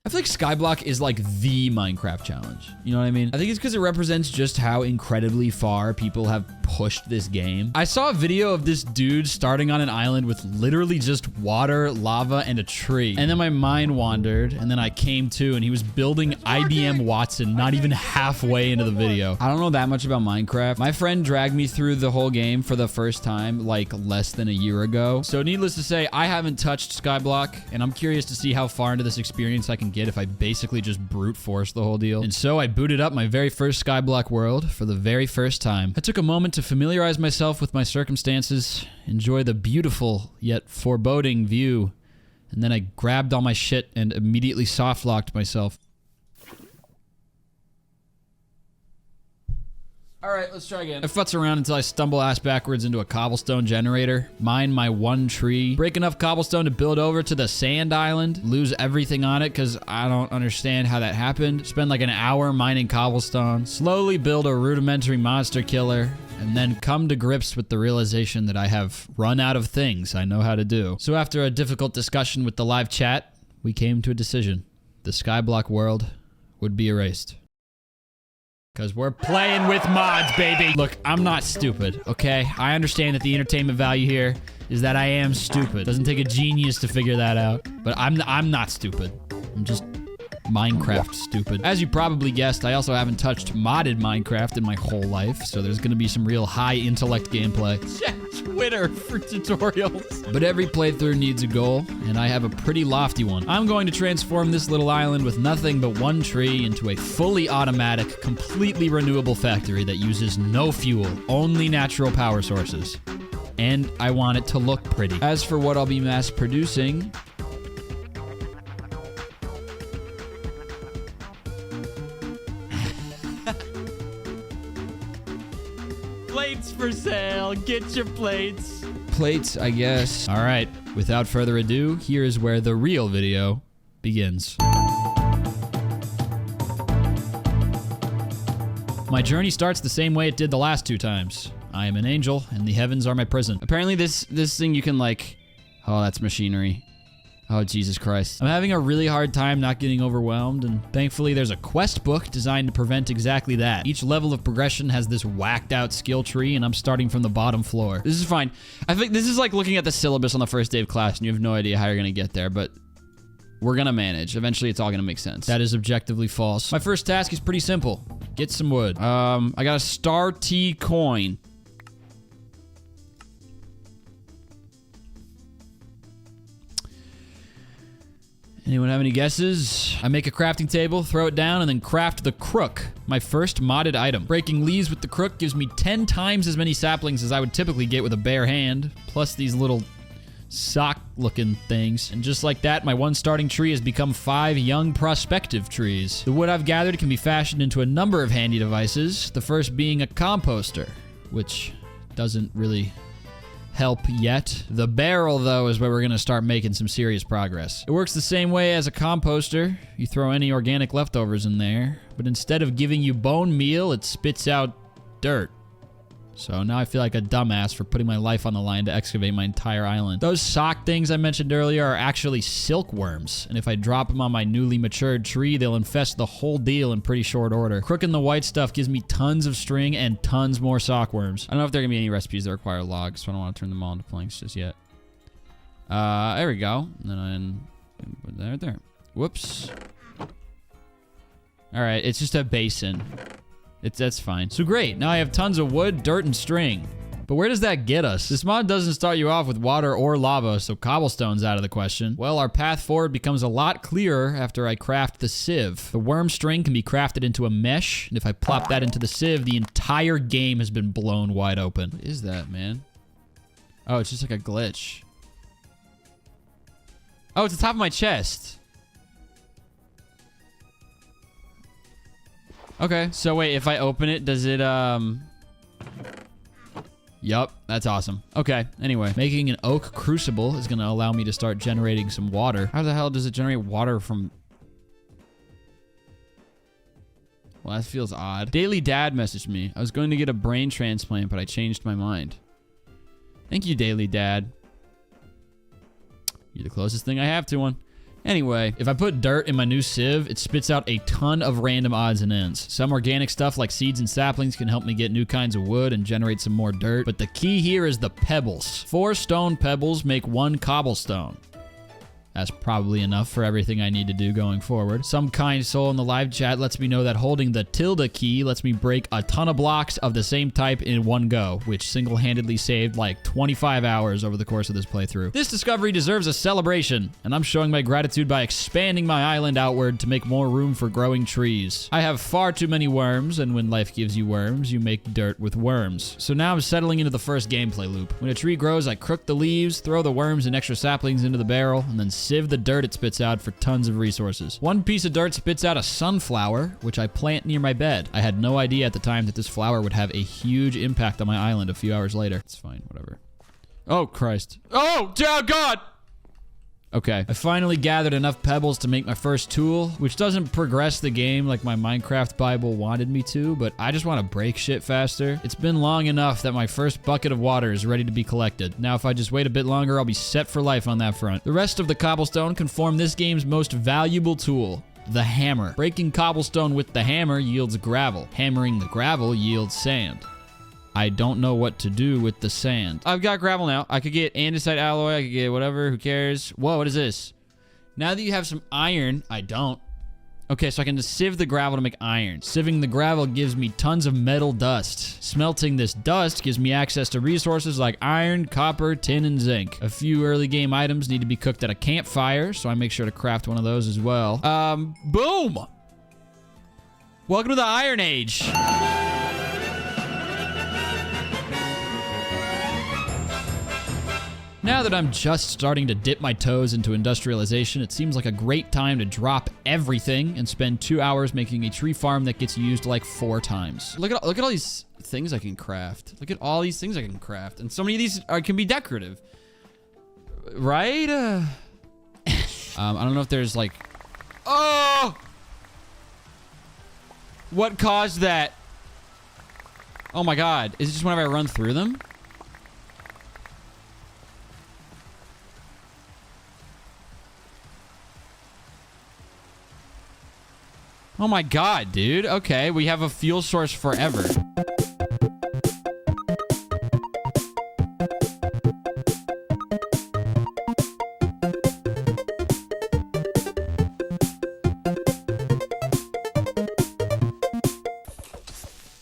I feel like Skyblock is like the Minecraft challenge. You know what I mean? I think it's because it represents just how incredibly far people have pushed this game. I saw a video of this dude starting on an island with literally just water, lava, and a tree. And then my mind wandered, and then I came to, and he was building IBM Watson not even halfway into the video. I don't know that much about Minecraft. My friend dragged me through the whole game for the first time like less than a year ago. So needless to say, I haven't touched Skyblock, and I'm curious to see how far into this experience I can get if I basically just brute force the whole deal. And so I booted up my very first Skyblock world for the very first time. I took a moment to familiarize myself with my circumstances, enjoy the beautiful yet foreboding view, and then I grabbed all my shit and immediately soft-locked myself. Alright, let's try again. I futz around until I stumble ass backwards into a cobblestone generator, mine my one tree, break enough cobblestone to build over to the sand island, lose everything on it because I don't understand how that happened, spend like an hour mining cobblestone, slowly build a rudimentary monster killer, and then come to grips with the realization that I have run out of things I know how to do. So after a difficult discussion with the live chat, we came to a decision. The Skyblock world would be erased. Because we're playing with mods, baby. Look, I'm not stupid, okay? I understand that the entertainment value here is that I am stupid. Doesn't take a genius to figure that out. But I'm not stupid. I'm just Minecraft stupid. As you probably guessed, I also haven't touched modded Minecraft in my whole life, so there's gonna be some real high intellect gameplay. Check Twitter for tutorials. But every playthrough needs a goal, and I have a pretty lofty one. I'm going to transform this little island with nothing but one tree into a fully automatic, completely renewable factory that uses no fuel, only natural power sources. And I want it to look pretty. As for what I'll be mass producing, plates for sale. Get your plates. Plates, I guess. All right. Without further ado, here is where the real video begins. My journey starts the same way it did the last two times. I am an angel, and the heavens are my prison. Apparently, this thing you can like... Oh, that's machinery. Oh, Jesus Christ. I'm having a really hard time not getting overwhelmed, and thankfully there's a quest book designed to prevent exactly that. Each level of progression has this whacked out skill tree, and I'm starting from the bottom floor. This is fine. I think this is like looking at the syllabus on the first day of class, and you have no idea how you're gonna get there, but we're gonna manage. Eventually, it's all gonna make sense. That is objectively false. My first task is pretty simple. Get some wood. I got a star T coin. Anyone have any guesses? I make a crafting table, throw it down, and then craft the crook, my first modded item. Breaking leaves with the crook gives me 10 times as many saplings as I would typically get with a bare hand, plus these little sock-looking things. And just like that, my one starting tree has become 5 young prospective trees. The wood I've gathered can be fashioned into a number of handy devices, the first being a composter, which doesn't really help yet. The barrel, though, is where we're gonna start making some serious progress. It works the same way as a composter. You throw any organic leftovers in there, but instead of giving you bone meal, it spits out dirt. So now I feel like a dumbass for putting my life on the line to excavate my entire island. Those sock things I mentioned earlier are actually silkworms, and if I drop them on my newly matured tree, they'll infest the whole deal in pretty short order. Crooking the white stuff gives me tons of string and tons more sockworms. I don't know if there are gonna be any recipes that require logs, so I don't want to turn them all into planks just yet. There we go. And then there. Whoops. All right, it's just a basin. That's fine. So great, now I have tons of wood, dirt, and string. But where does that get us? This mod doesn't start you off with water or lava, so cobblestone's out of the question. Well, our path forward becomes a lot clearer after I craft the sieve. The worm string can be crafted into a mesh, and if I plop that into the sieve, the entire game has been blown wide open. What is that, man? Oh, it's just like a glitch. Oh, it's the top of my chest. Okay, so wait, if I open it, does it, Yup, that's awesome. Okay, anyway, making an oak crucible is gonna allow me to start generating some water. How the hell does it generate water from... Well, that feels odd. Daily Dad messaged me. I was going to get a brain transplant, but I changed my mind. Thank you, Daily Dad. You're the closest thing I have to one. Anyway, if I put dirt in my new sieve, it spits out a ton of random odds and ends. Some organic stuff like seeds and saplings can help me get new kinds of wood and generate some more dirt, but the key here is the pebbles. 4 stone pebbles make 1 cobblestone. That's probably enough for everything I need to do going forward. Some kind soul in the live chat lets me know that holding the tilde key lets me break a ton of blocks of the same type in one go, which single-handedly saved like 25 hours over the course of this playthrough. This discovery deserves a celebration, and I'm showing my gratitude by expanding my island outward to make more room for growing trees. I have far too many worms, and when life gives you worms, you make dirt with worms. So now I'm settling into the first gameplay loop. When a tree grows, I crook the leaves, throw the worms and extra saplings into the barrel, and then sieve the dirt it spits out for tons of resources. 1 piece of dirt spits out a sunflower, which I plant near my bed. I had no idea at the time that this flower would have a huge impact on my island a few hours later. It's fine, whatever. Oh, Christ. Oh, dear God! Okay, I finally gathered enough pebbles to make my first tool, which doesn't progress the game like my Minecraft Bible wanted me to, but I just want to break shit faster. It's been long enough that my first bucket of water is ready to be collected. Now, if I just wait a bit longer, I'll be set for life on that front. The rest of the cobblestone can form this game's most valuable tool, the hammer. Breaking cobblestone with the hammer yields gravel. Hammering the gravel yields sand. I don't know what to do with the sand. I've got gravel now. I could get andesite alloy. I could get whatever. Who cares? Whoa, what is this? Now that you have some iron, I don't. Okay, so I can just sieve the gravel to make iron. Sieving the gravel gives me tons of metal dust. Smelting this dust gives me access to resources like iron, copper, tin, and zinc. A few early game items need to be cooked at a campfire, so I make sure to craft one of those as well. Boom! Welcome to the Iron Age. Now that I'm just starting to dip my toes into industrialization, it seems like a great time to drop everything and spend 2 hours making a tree farm that gets used like 4 times. Look at all these things I can craft. Look at all these things I can craft. And so many of these can be decorative. Right? I don't know if there's like... Oh! What caused that? Oh my God. Is it just whenever I run through them? Oh my God, dude. Okay, we have a fuel source forever.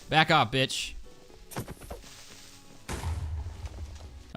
Back off, bitch.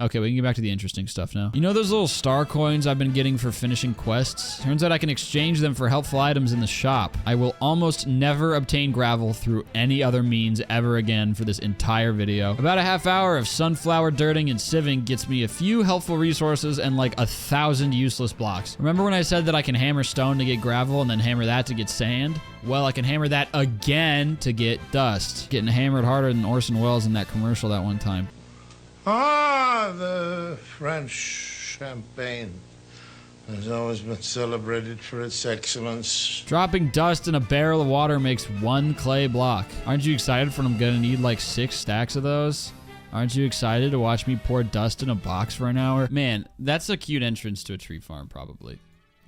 Okay, we can get back to the interesting stuff now. You know those little star coins I've been getting for finishing quests? Turns out I can exchange them for helpful items in the shop. I will almost never obtain gravel through any other means ever again for this entire video. About a half hour of sunflower dirting and sieving gets me a few helpful resources and like 1,000 useless blocks. Remember when I said that I can hammer stone to get gravel and then hammer that to get sand? Well, I can hammer that again to get dust. Getting hammered harder than Orson Welles in that commercial that one time. Ah, the French champagne has always been celebrated for its excellence. Dropping dust in a barrel of water makes 1 clay block. Aren't you excited for I'm gonna need like 6 stacks of those? Aren't you excited to watch me pour dust in a box for an hour? Man, that's a cute entrance to a tree farm, probably.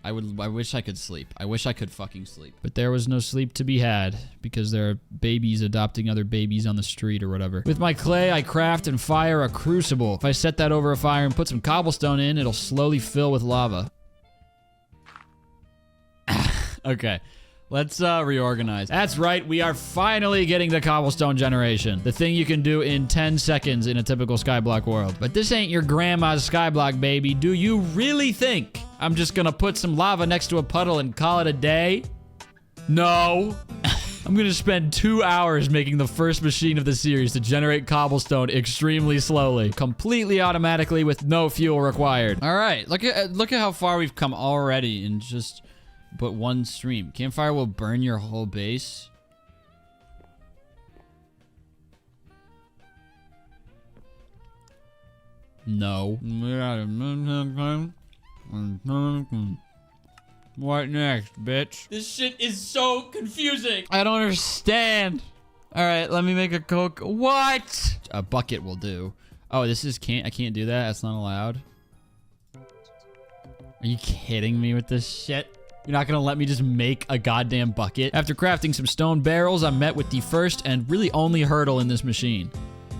I wish I could sleep. I wish I could fucking sleep. But there was no sleep to be had because there are babies adopting other babies on the street or whatever. With my clay, I craft and fire a crucible. If I set that over a fire and put some cobblestone in, it'll slowly fill with lava. Okay. Let's reorganize. That's right, we are finally getting to cobblestone generation. The thing you can do in 10 seconds in a typical Skyblock world. But this ain't your grandma's Skyblock, baby. Do you really think I'm just gonna put some lava next to a puddle and call it a day? No. I'm gonna spend 2 hours making the first machine of the series to generate cobblestone extremely slowly, completely automatically with no fuel required. All right, look at how far we've come already in just but 1 stream. Campfire will burn your whole base. No. What next, bitch? This shit is so confusing. I don't understand. All right, let me make a coke. What? A bucket will do. Oh, this is I can't do that. That's not allowed. Are you kidding me with this shit? You're not gonna let me just make a goddamn bucket? After crafting some stone barrels, I'm met with the first and really only hurdle in this machine.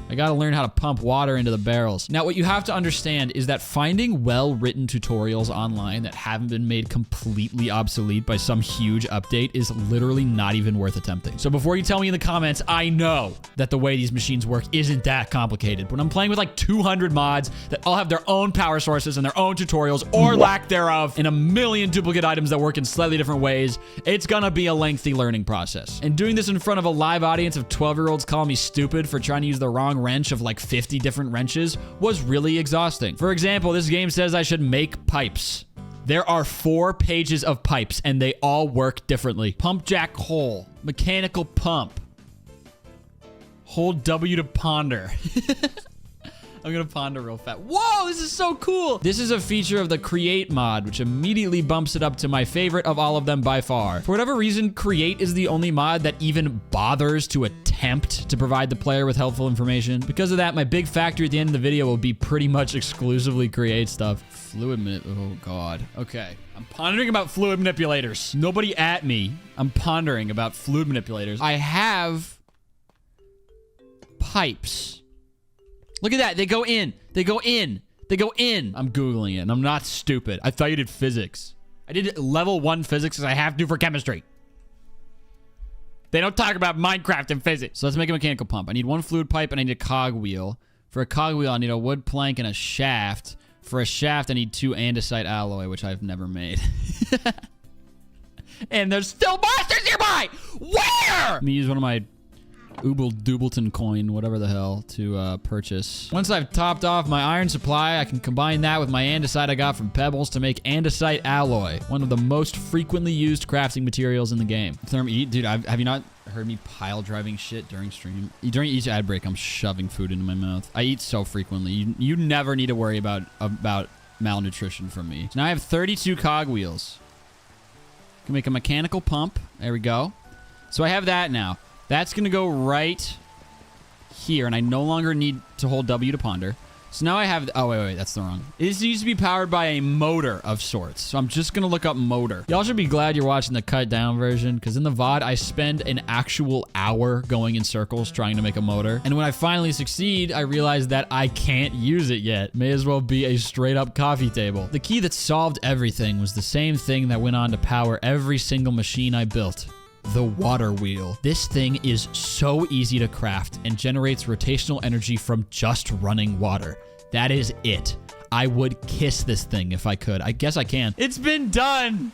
I gotta learn how to pump water into the barrels. Now, what you have to understand is that finding well-written tutorials online that haven't been made completely obsolete by some huge update is literally not even worth attempting. So before you tell me in the comments, I know that the way these machines work isn't that complicated. But I'm playing with like 200 mods that all have their own power sources and their own tutorials, or lack thereof, and a million duplicate items that work in slightly different ways. It's gonna be a lengthy learning process. And doing this in front of a live audience of 12-year-olds calling me stupid for trying to use the wrong wrench of like 50 different wrenches was really exhausting. For example, this game says I should make pipes. There are 4 pages of pipes and they all work differently. Pump jack hole, mechanical pump, hold W to ponder. I'm gonna ponder real fast. Whoa, this is so cool. This is a feature of the Create mod, which immediately bumps it up to my favorite of all of them by far. For whatever reason, Create is the only mod that even bothers to attempt to provide the player with helpful information. Because of that, my big factor at the end of the video will be pretty much exclusively Create stuff. Oh God. Okay. I'm pondering about fluid manipulators. Nobody at me. I'm pondering about fluid manipulators. I have pipes. Look at that. They go in. They go in. They go in. I'm Googling it, and I'm not stupid. I thought you did physics. I did level 1 physics because I have to for chemistry. They don't talk about Minecraft and physics. So let's make a mechanical pump. I need 1 fluid pipe, and I need a cogwheel. For a cogwheel, I need a wood plank and a shaft. For a shaft, I need 2 andesite alloy, which I've never made. And there's still monsters nearby! Where? Let me use one of my Doobleton coin, whatever the hell, to purchase. Once I've topped off my iron supply, I can combine that with my andesite I got from Pebbles to make andesite alloy, one of the most frequently used crafting materials in the game. Therm, eat, dude. Have you not heard me pile driving shit during stream? During each ad break, I'm shoving food into my mouth. I eat so frequently. You never need to worry about malnutrition from me. So now I have 32 cogwheels. Can make a mechanical pump. There we go. So I have that now. That's going to go right here, and I no longer need to hold W to ponder. So now I have... Oh, wait, that's the wrong... This needs to be powered by a motor of sorts, so I'm just going to look up motor. Y'all should be glad you're watching the cut down version, because in the VOD, I spend an actual hour going in circles trying to make a motor. And when I finally succeed, I realize that I can't use it yet. May as well be a straight-up coffee table. The key that solved everything was the same thing that went on to power every single machine I built. The water wheel. This thing is so easy to craft and generates rotational energy from just running water. That is it. I would kiss this thing if I could. I guess I can. It's been done!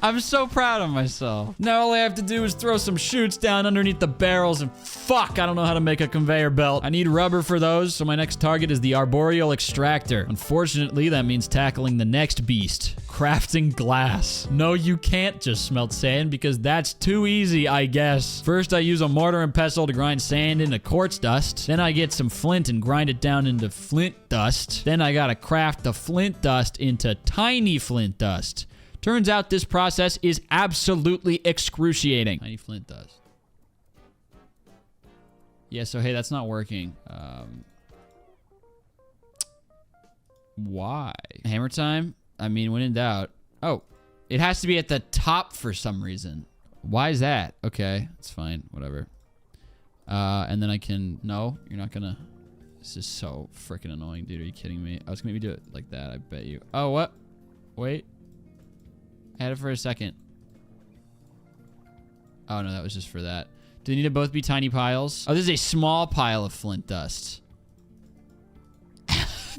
I'm so proud of myself. Now all I have to do is throw some chutes down underneath the barrels and fuck, I don't know how to make a conveyor belt. I need rubber for those, so my next target is the arboreal extractor. Unfortunately, that means tackling the next beast. Crafting glass. No, you can't just smelt sand because that's too easy, I guess. First, I use a mortar and pestle to grind sand into quartz dust. Then I get some flint and grind it down into flint dust. Then I gotta craft the flint dust into tiny flint dust. Turns out this process is absolutely excruciating. Tiny flint dust. Yeah, so hey, that's not working. Why? Hammer time? I mean, when in doubt. Oh, it has to be at the top for some reason. Why is that? Okay, it's fine. Whatever. And then I can... No, you're not gonna... This is so freaking annoying, dude. Are you kidding me? I was gonna maybe do it like that, I bet you. Oh, what? Wait. I had it for a second. Oh, no, that was just for that. Do they need to both be tiny piles? Oh, this is a small pile of flint dust.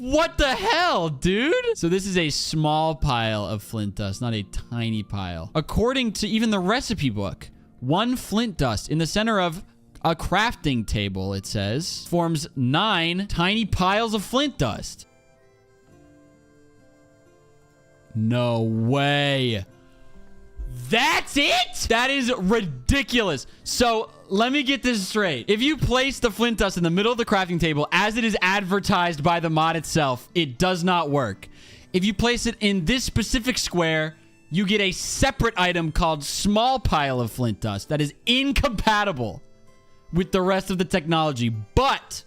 What the hell, dude? So this is a small pile of flint dust, not a tiny pile. According to even the recipe book, 1 flint dust in the center of a crafting table, it says, forms 9 tiny piles of flint dust. No way. That's it? That is ridiculous. So let me get this straight. If you place the flint dust in the middle of the crafting table as it is advertised by the mod itself, it does not work. If you place it in this specific square, you get a separate item called small pile of flint dust that is incompatible with the rest of the technology. But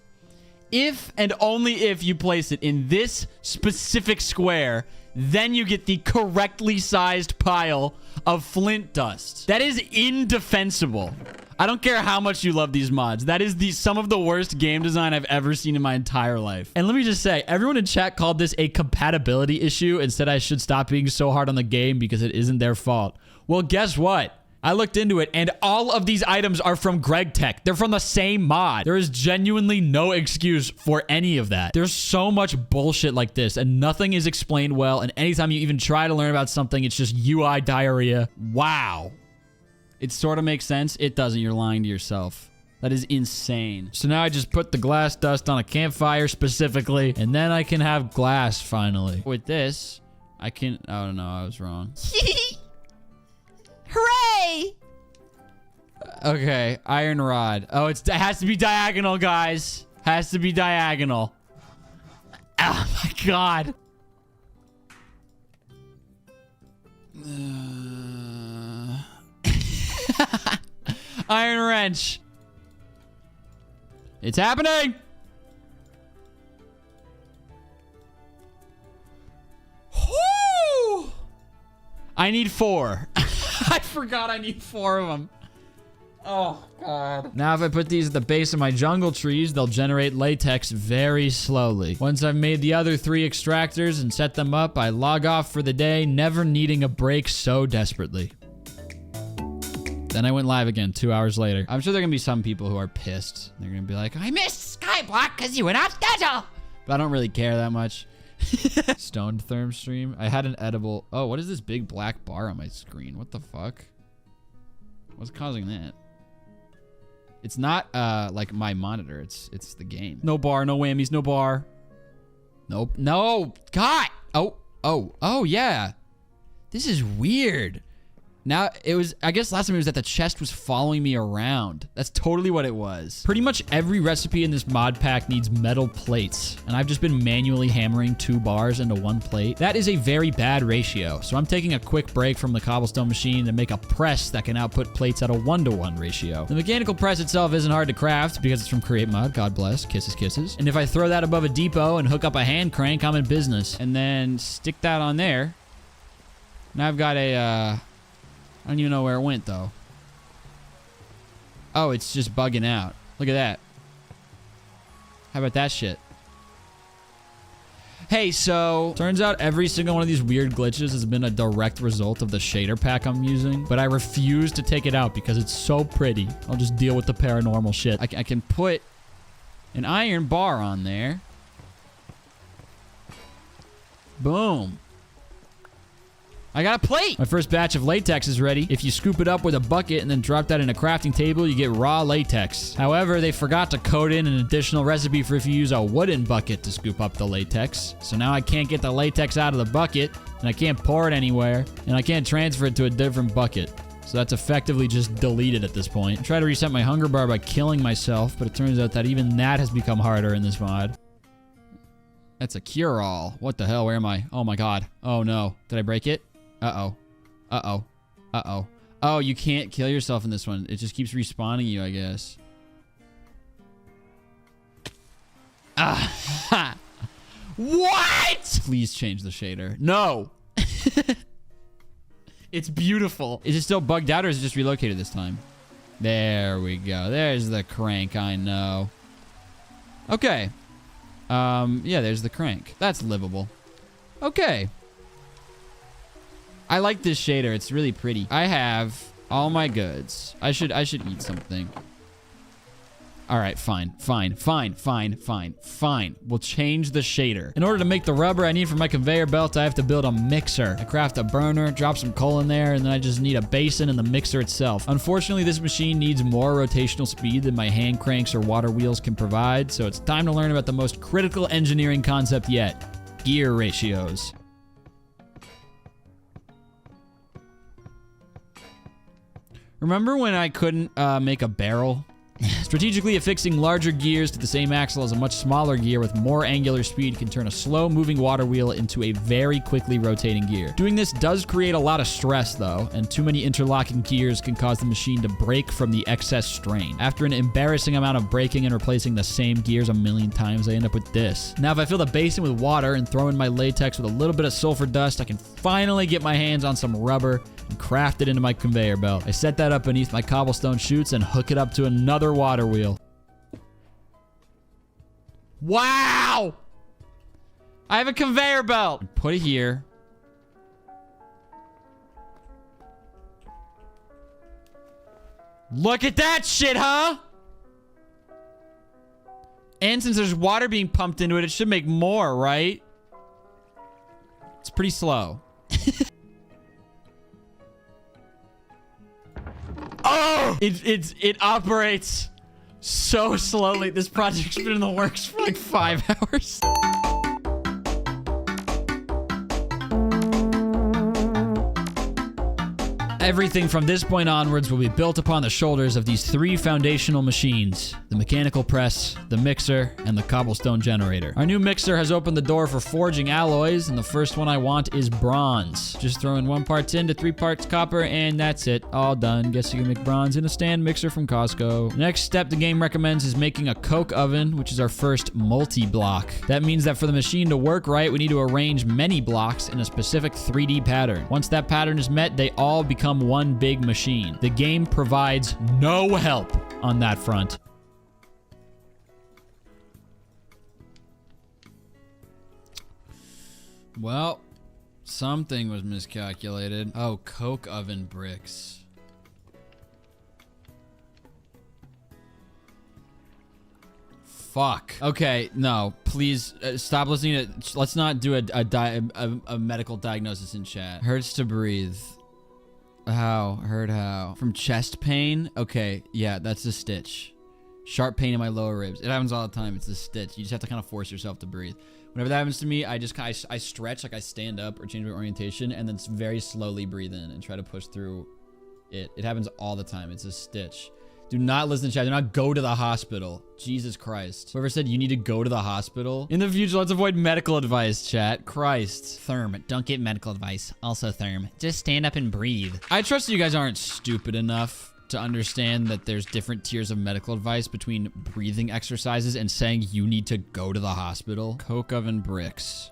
If and only if you place it in this specific square, then you get the correctly sized pile of flint dust. That is indefensible. I don't care how much you love these mods. That is some of the worst game design I've ever seen in my entire life. And let me just say, everyone in chat called this a compatibility issue and said I should stop being so hard on the game because it isn't their fault. Well, guess what? I looked into it, and all of these items are from Greg Tech. They're from the same mod. There is genuinely no excuse for any of that. There's so much bullshit like this, and nothing is explained well, and anytime you even try to learn about something, it's just UI diarrhea. Wow. It sort of makes sense. It doesn't. You're lying to yourself. That is insane. So now I just put the glass dust on a campfire specifically, and then I can have glass finally. With this, I can... Oh, no, I was wrong. Hooray! Okay, iron rod. Oh, it has to be diagonal, guys. Has to be diagonal. Oh, my God. Iron wrench. It's happening. Whoo! I need 4. I forgot I need 4 of them. Oh, God. Now, if I put these at the base of my jungle trees, they'll generate latex very slowly. Once I've made the other 3 extractors and set them up, I log off for the day, never needing a break so desperately. Then I went live again 2 hours later. I'm sure there are going to be some people who are pissed. They're going to be like, I missed Skyblock because you went off schedule. But I don't really care that much. Stoned Therm stream. I had an edible. Oh, what is this big black bar on my screen? What the fuck? What's causing that? It's not like my monitor. It's the game. No bar, no whammies, no bar. Nope. No. God. Oh, yeah. This is weird. Now, it was, I guess last time it was that the chest was following me around. That's totally what it was. Pretty much every recipe in this mod pack needs metal plates, and I've just been manually hammering 2 bars into 1 plate. That is a very bad ratio, so I'm taking a quick break from the cobblestone machine to make a press that can output plates at a 1-to-1 ratio. The mechanical press itself isn't hard to craft because it's from Create Mod, God bless, kisses, kisses. And if I throw that above a depot and hook up a hand crank, I'm in business. And then stick that on there. Now I've got a, I don't even know where it went, though. Oh, it's just bugging out. Look at that. How about that shit? Hey, so turns out every single one of these weird glitches has been a direct result of the shader pack I'm using, but I refuse to take it out because it's so pretty. I'll just deal with the paranormal shit. I can put an iron bar on there. Boom. I got a plate. My first batch of latex is ready. If you scoop it up with a bucket and then drop that in a crafting table, you get raw latex. However, they forgot to code in an additional recipe for if you use a wooden bucket to scoop up the latex. So now I can't get the latex out of the bucket, and I can't pour it anywhere, and I can't transfer it to a different bucket. So that's effectively just deleted at this point. I tried to reset my hunger bar by killing myself, but it turns out that even that has become harder in this mod. That's a cure-all. What the hell? Where am I? Oh my God. Oh no. Did I break it? Uh-oh. Uh-oh. Uh-oh. Oh, you can't kill yourself in this one. It just keeps respawning you, I guess. Ah. What? Please change the shader. No. It's beautiful. Is it still bugged out or is it just relocated this time? There we go. There's the crank, I know. Okay. Yeah, there's the crank. That's livable. Okay. I like this shader. It's really pretty. I have all my goods. I should eat something. All right, fine. We'll change the shader. In order to make the rubber I need for my conveyor belt, I have to build a mixer. I craft a burner, drop some coal in there, and then I just need a basin and the mixer itself. Unfortunately, this machine needs more rotational speed than my hand cranks or water wheels can provide, so it's time to learn about the most critical engineering concept yet: gear ratios. Remember when I couldn't make a barrel Strategically affixing larger gears to the same axle as a much smaller gear with more angular speed can turn a slow-moving water wheel into a very quickly rotating gear. Doing this does create a lot of stress, though, and too many interlocking gears can cause the machine to break from the excess strain. After an embarrassing amount of breaking and replacing the same gears a million times, I end up with this. Now, if I fill the basin with water and throw in my latex with a little bit of sulfur dust, I can finally get my hands on some rubber and craft it into my conveyor belt. I set that up beneath my cobblestone chutes and hook it up to another water wheel. Wow! I have a conveyor belt. Put it here. Look at that shit, huh? And since there's water being pumped into it, it should make more, right? It's pretty slow. Oh! It operates so slowly. This project's been in the works for like 5 hours. Everything from this point onwards will be built upon the shoulders of these 3 foundational machines: the mechanical press, the mixer, and the cobblestone generator. Our new mixer has opened the door for forging alloys, and the first one I want is bronze. Just throw in 1 part tin to 3 parts copper, and that's it. All done. Guess you can make bronze in a stand mixer from Costco. Next step the game recommends is making a coke oven, which is our first multi-block. That means that for the machine to work right, we need to arrange many blocks in a specific 3D pattern. Once that pattern is met, they all become one big machine. The game provides no help on that front. Well, something was miscalculated. Oh, coke oven bricks. Fuck. Okay, no, please stop listening to. Let's not do a medical diagnosis in chat. Hurts to breathe. How? Hurt how? From chest pain? Okay, yeah, that's a stitch. Sharp pain in my lower ribs. It happens all the time. It's a stitch. You just have to kind of force yourself to breathe. Whenever that happens to me, I stretch, like I stand up or change my orientation, and then very slowly breathe in and try to push through it. It happens all the time. It's a stitch. Do not listen to chat. Do not go to the hospital. Jesus Christ. Whoever said you need to go to the hospital? In the future, let's avoid medical advice, chat. Christ. Therm, don't get medical advice. Also, Therm, just stand up and breathe. I trust you guys aren't stupid enough to understand that there's different tiers of medical advice between breathing exercises and saying you need to go to the hospital. Coke oven bricks.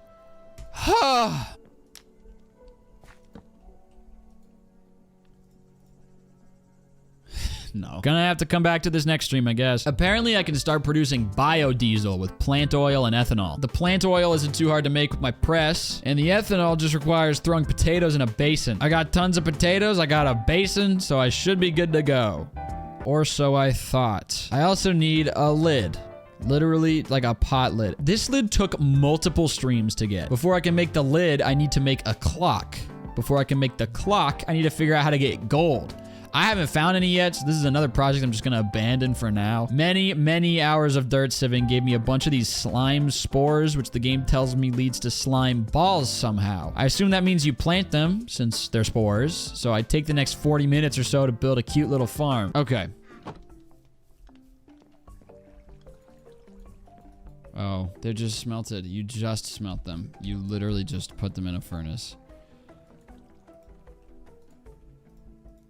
No. Gonna have to come back to this next stream, I guess. Apparently, I can start producing biodiesel with plant oil and ethanol. The plant oil isn't too hard to make with my press, and the ethanol just requires throwing potatoes in a basin. I got tons of potatoes, I got a basin, so I should be good to go. Or so I thought. I also need a lid. Literally like a pot lid. This lid took multiple streams to get. Before I can make the lid, I need to make a clock. Before I can make the clock, I need to figure out how to get gold. I haven't found any yet, so this is another project I'm just gonna abandon for now. Many hours of dirt sieving gave me a bunch of these slime spores, which the game tells me leads to slime balls somehow. I assume that means you plant them, since they're spores, so I take the next 40 minutes or so to build a cute little farm. Okay. Oh, they're just smelted. You just smelt them. You literally just put them in a furnace.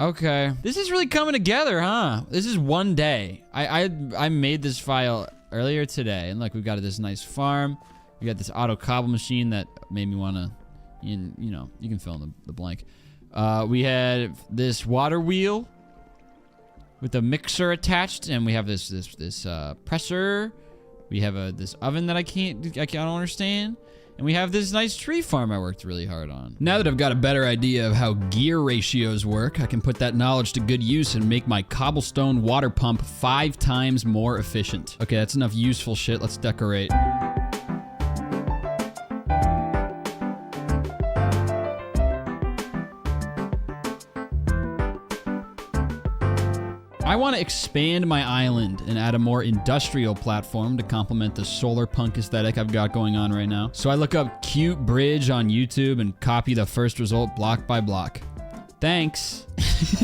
Okay. This is really coming together, huh? This is one day. I made this file earlier today, and look, we've got this nice farm. We got this auto cobble machine that made me want to, you know, you can fill in the blank. We had this water wheel with a mixer attached, and we have this presser. We have this oven that I don't understand. And we have this nice tree farm I worked really hard on. Now that I've got a better idea of how gear ratios work, I can put that knowledge to good use and make my cobblestone water pump 5 times more efficient. Okay, that's enough useful shit. Let's decorate. I want to expand my island and add a more industrial platform to complement the solar punk aesthetic I've got going on right now. So I look up cute bridge on YouTube and copy the first result block by block. Thanks.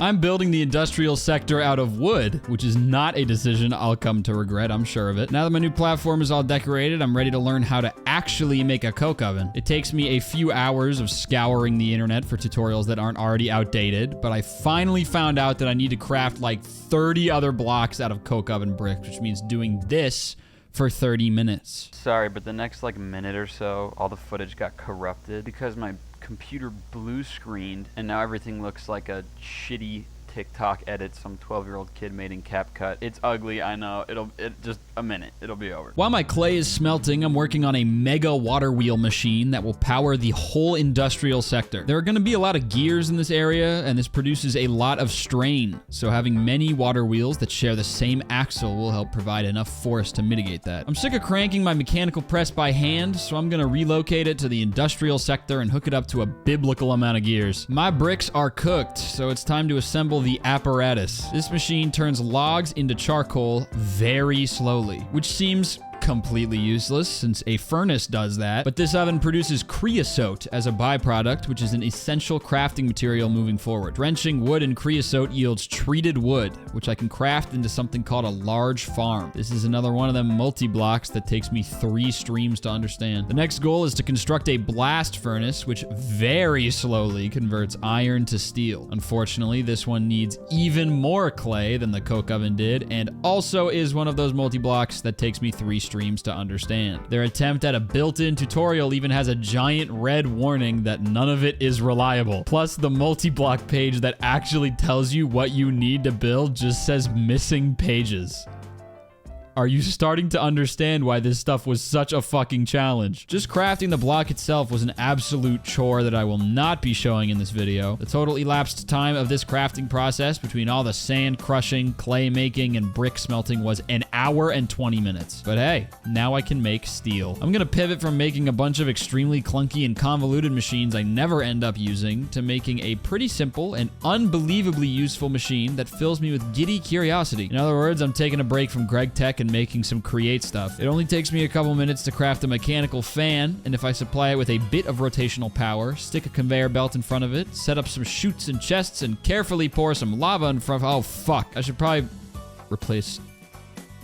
I'm building the industrial sector out of wood, which is not a decision I'll come to regret, I'm sure of it. Now that my new platform is all decorated, I'm ready to learn how to actually make a coke oven. It takes me a few hours of scouring the internet for tutorials that aren't already outdated, but I finally found out that I need to craft like 30 other blocks out of coke oven bricks, which means doing this for 30 minutes. Sorry, but the next like minute or so, all the footage got corrupted because my computer blue screened and now everything looks like a shitty TikTok edit some 12-year-old kid made in CapCut. It's ugly, I know. Just a minute. It'll be over. While my clay is smelting, I'm working on a mega water wheel machine that will power the whole industrial sector. There are going to be a lot of gears in this area, and this produces a lot of strain. So having many water wheels that share the same axle will help provide enough force to mitigate that. I'm sick of cranking my mechanical press by hand, so I'm going to relocate it to the industrial sector and hook it up to a biblical amount of gears. My bricks are cooked, so it's time to assemble the apparatus. This machine turns logs into charcoal very slowly, which seems completely useless since a furnace does that, but this oven produces creosote as a byproduct, which is an essential crafting material moving forward. Drenching wood in creosote yields treated wood, which I can craft into something called a large farm. This is another one of them multi-blocks that takes me 3 streams to understand. The next goal is to construct a blast furnace, which very slowly converts iron to steel. Unfortunately, this one needs even more clay than the coke oven did, and also is one of those multi-blocks that takes me 3 streams to understand. Their attempt at a built-in tutorial even has a giant red warning that none of it is reliable. Plus, the multi-block page that actually tells you what you need to build just says missing pages. Are you starting to understand why this stuff was such a fucking challenge? Just crafting the block itself was an absolute chore that I will not be showing in this video. The total elapsed time of this crafting process between all the sand crushing, clay making, and brick smelting was 1 hour and 20 minutes. But hey, now I can make steel. I'm gonna pivot from making a bunch of extremely clunky and convoluted machines I never end up using to making a pretty simple and unbelievably useful machine that fills me with giddy curiosity. In other words, I'm taking a break from Greg Tech and making some create stuff. It only takes me a couple minutes to craft a mechanical fan, and if I supply it with a bit of rotational power, stick a conveyor belt in front of it, set up some chutes and chests, and carefully pour some lava in front of... Oh, fuck. I should probably replace...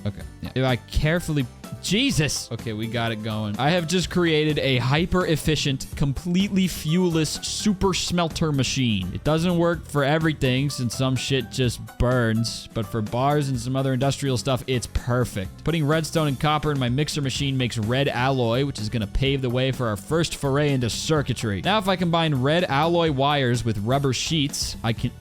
Okay, yeah. If I carefully... Jesus! Okay, we got it going. I have just created a hyper-efficient, completely fuelless super smelter machine. It doesn't work for everything since some shit just burns, but for bars and some other industrial stuff, it's perfect. Putting redstone and copper in my mixer machine makes red alloy, which is going to pave the way for our first foray into circuitry. Now, if I combine red alloy wires with rubber sheets, I can...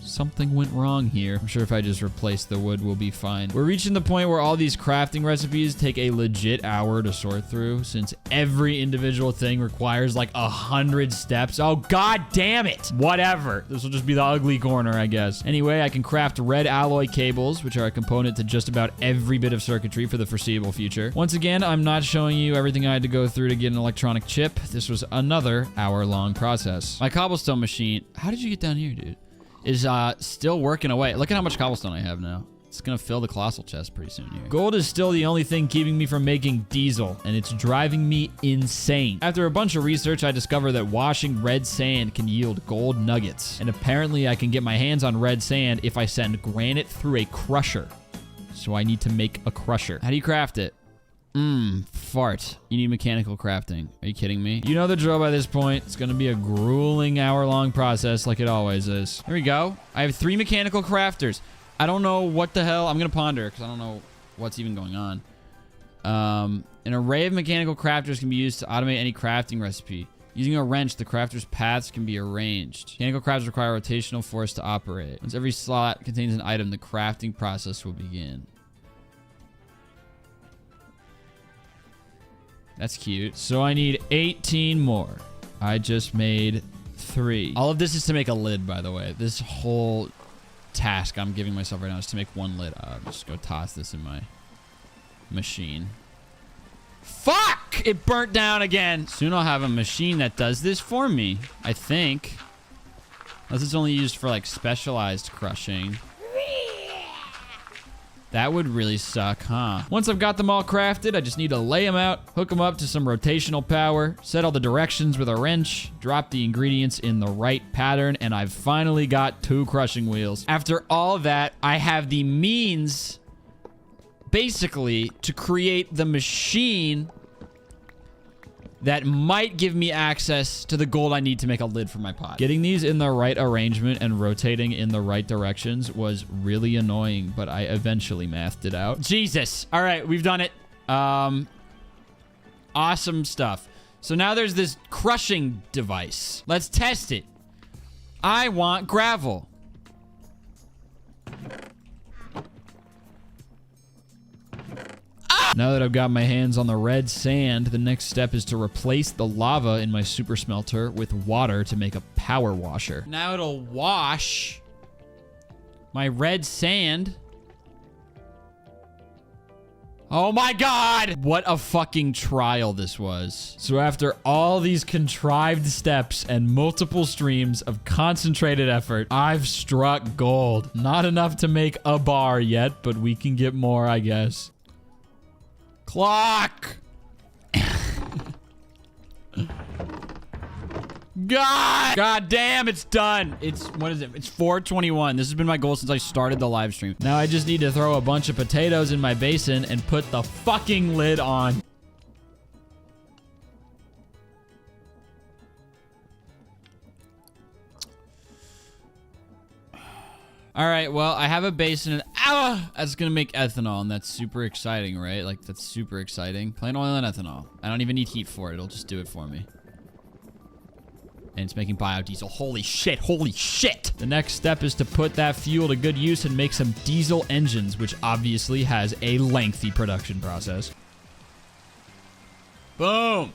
Something went wrong here. I'm sure if I just replace the wood, we'll be fine. We're reaching the point where all these crafting recipes take a legit hour to sort through, since every individual thing requires like 100 steps. Oh, god damn it! Whatever. This will just be the ugly corner, I guess. Anyway, I can craft red alloy cables, which are a component to just about every bit of circuitry for the foreseeable future. Once again, I'm not showing you everything I had to go through to get an electronic chip. This was another hour-long process. My cobblestone machine... How did you get down here, dude? Is still working away. Look at how much cobblestone I have now. It's gonna fill the colossal chest pretty soon here. Gold is still the only thing keeping me from making diesel, and it's driving me insane. After a bunch of research, I discovered that washing red sand can yield gold nuggets. And apparently I can get my hands on red sand if I send granite through a crusher. So I need to make a crusher. How do you craft it? Fart. You need mechanical crafting. Are you kidding me? You know the drill by this point. It's gonna be a grueling hour-long process like it always is. Here we go. I have 3 mechanical crafters. I don't know what the hell. I'm gonna ponder because I don't know what's even going on. An array of mechanical crafters can be used to automate any crafting recipe. Using a wrench, the crafter's paths can be arranged. Mechanical crafters require rotational force to operate. Once every slot contains an item, the crafting process will begin. That's cute. So I need 18 more. I just made 3. All of this is to make a lid, by the way. This whole task I'm giving myself right now is to make 1 lid. I'll just go toss this in my machine. Fuck! It burnt down again. Soon I'll have a machine that does this for me, I think. Unless it's only used for like specialized crushing. That would really suck, huh? Once I've got them all crafted, I just need to lay them out, hook them up to some rotational power, set all the directions with a wrench, drop the ingredients in the right pattern, and I've finally got 2 crushing wheels. After all of that, I have the means, basically, to create the machine that might give me access to the gold I need to make a lid for my pot. Getting these in the right arrangement and rotating in the right directions was really annoying, but I eventually mathed it out. Jesus. All right, we've done it. Awesome stuff. So now there's this crushing device. Let's test it. I want gravel. Now that I've got my hands on the red sand, the next step is to replace the lava in my super smelter with water to make a power washer. Now it'll wash my red sand. Oh my God! What a fucking trial this was. So after all these contrived steps and multiple streams of concentrated effort, I've struck gold. Not enough to make a bar yet, but we can get more, I guess. Clock! God damn, it's done. What is it? It's 4:21. This has been my goal since I started the live stream. Now I just need to throw a bunch of potatoes in my basin and put the fucking lid on. All right, well, I have a basin. That's going to make ethanol, and that's super exciting, right? Like, that's super exciting. Plain oil and ethanol. I don't even need heat for it. It'll just do it for me. And it's making biodiesel. Holy shit, holy shit! The next step is to put that fuel to good use and make some diesel engines, which obviously has a lengthy production process. Boom!